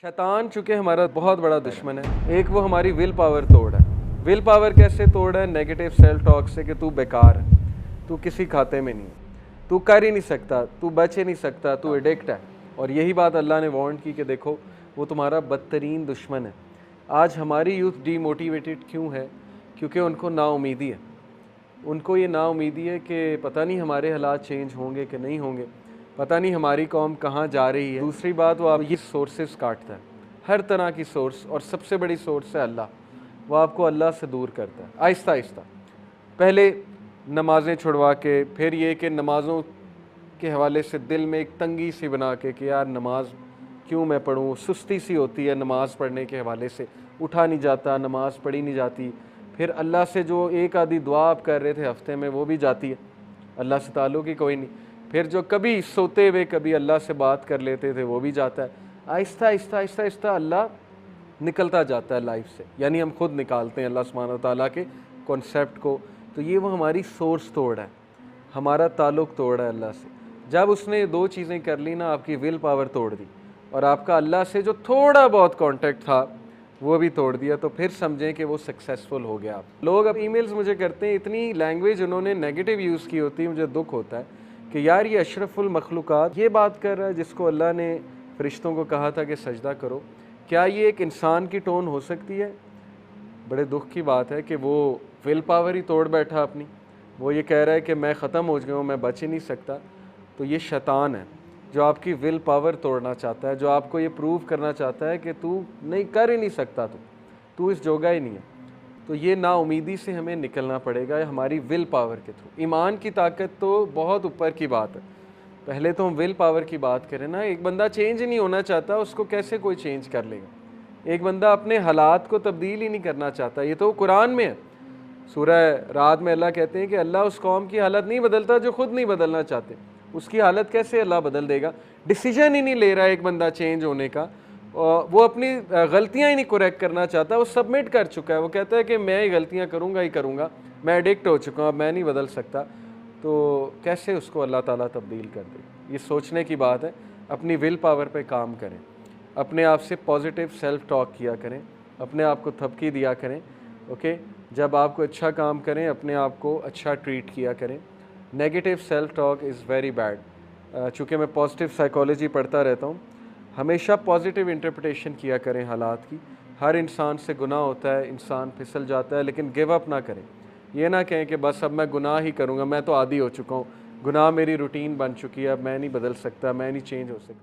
शैतान चूँकि हमारा बहुत बड़ा दुश्मन है, एक वो हमारी विल पावर तोड़ है। विल पावर कैसे तोड़ है? नेगेटिव सेल्फ टॉक से कि तू बेकार है, तू किसी खाते में नहीं है, तू कर ही नहीं सकता, तू बच ही नहीं सकता, तू एडिक्ट है। और यही बात अल्लाह ने वार्न की कि देखो वो तुम्हारा बदतरीन दुश्मन है। आज हमारी यूथ डीमोटिवेटेड क्यों है? क्योंकि उनको नाउमीदी है। उनको ये नाउमीदी है कि पता नहीं हमारे हालात चेंज होंगे कि नहीं होंगे, पता नहीं हमारी कौम कहाँ जा रही है। दूसरी बात, वो आप ये सोर्सेस काटता है, हर तरह की सोर्स, और सबसे बड़ी सोर्स है अल्लाह। वो आपको अल्लाह से दूर करता है आहिस्ता आहिस्ता। पहले नमाज़ें छुड़वा के, फिर ये कि नमाज़ों के हवाले से दिल में एक तंगी सी बना के कि यार नमाज क्यों मैं पढ़ूँ, सुस्ती सी होती है नमाज़ पढ़ने के हवाले से, उठा नहीं जाता, नमाज़ पढ़ी नहीं जाती। फिर अल्लाह से जो एक आधी दुआ आप कर रहे थे हफ्ते में, वो भी जाती है, अल्लाह से ताल्लुक़ ही कोई नहीं। फिर जो कभी सोते हुए कभी अल्लाह से बात कर लेते थे, वो भी जाता है। आहिस्ता आहिस्ता आहिस्ता आहिस्ता अल्लाह निकलता जाता है लाइफ से, यानी हम खुद निकालते हैं अल्लाह सुब्हानहू व तआला के कॉन्सेप्ट को। तो ये वो हमारी सोर्स तोड़ है, हमारा ताल्लुक़ तोड़ है अल्लाह से। जब उसने ये दो चीज़ें कर ली ना, आपकी विल पावर तोड़ दी और आपका अल्लाह से जो थोड़ा बहुत कांटेक्ट था वो भी तोड़ दिया, तो फिर समझें कि वो सक्सेसफुल हो गया। आप लोग अब ईमेल्स मुझे करते हैं, इतनी लैंग्वेज उन्होंने नेगेटिव यूज़ की होती है, मुझे दुख होता है कि यार ये अशरफुल मखलूक़ात ये बात कर रहा है जिसको अल्लाह ने फ़रिश्तों को कहा था कि सजदा करो। क्या ये एक इंसान की टोन हो सकती है? बड़े दुख की बात है कि वो विल पावर ही तोड़ बैठा अपनी। वो ये कह रहा है कि मैं ख़त्म हो गया हूँ, मैं बच ही नहीं सकता। तो ये शैतान है जो आपकी विल पावर तोड़ना चाहता है, जो आपको ये प्रूव करना चाहता है कि तू नहीं कर ही नहीं सकता, तू इस जोगा ही नहीं है। तो ये नाउमीदी से हमें निकलना पड़ेगा हमारी विल पावर के थ्रू। ईमान की ताकत तो बहुत ऊपर की बात है, पहले तो हम विल पावर की बात करें ना। एक बंदा चेंज ही नहीं होना चाहता, उसको कैसे कोई चेंज कर लेगा? एक बंदा अपने हालात को तब्दील ही नहीं करना चाहता, ये तो कुरान में है। सूरह रात में अल्लाह कहते हैं कि अल्लाह उस कौम की हालत नहीं बदलता जो खुद नहीं बदलना चाहते। उसकी हालत कैसे अल्लाह बदल देगा? डिसीजन ही नहीं ले रहा है एक बंदा चेंज होने का, वो अपनी गलतियां ही नहीं करेक्ट करना चाहता, वो सबमिट कर चुका है। वो कहता है कि मैं ही गलतियां करूंगा ही करूंगा, मैं एडिक्ट हो चुका हूँ, अब मैं नहीं बदल सकता। तो कैसे उसको अल्लाह ताला तब्दील कर दे? ये सोचने की बात है। अपनी विल पावर पे काम करें, अपने आप से पॉजिटिव सेल्फ टॉक किया करें, अपने आप को थपकी दिया करें। ओके, जब आप कोई अच्छा काम करें अपने आप को अच्छा ट्रीट किया करें। Negative self talk is very bad. चूँकि मैं पॉजिटिव साइकोलॉजी पढ़ता रहता हूँ, हमेशा पॉजिटिव इंटरप्रिटेशन किया करें हालात की। हर इंसान से गुनाह होता है, इंसान फिसल जाता है, लेकिन गिव अप ना करें। ये ना कहें कि बस अब मैं गुनाह ही करूँगा, मैं तो आदी हो चुका हूँ, गुनाह मेरी रूटीन बन चुकी है, अब मैं नहीं बदल सकता, मैं नहीं चेंज हो सकता।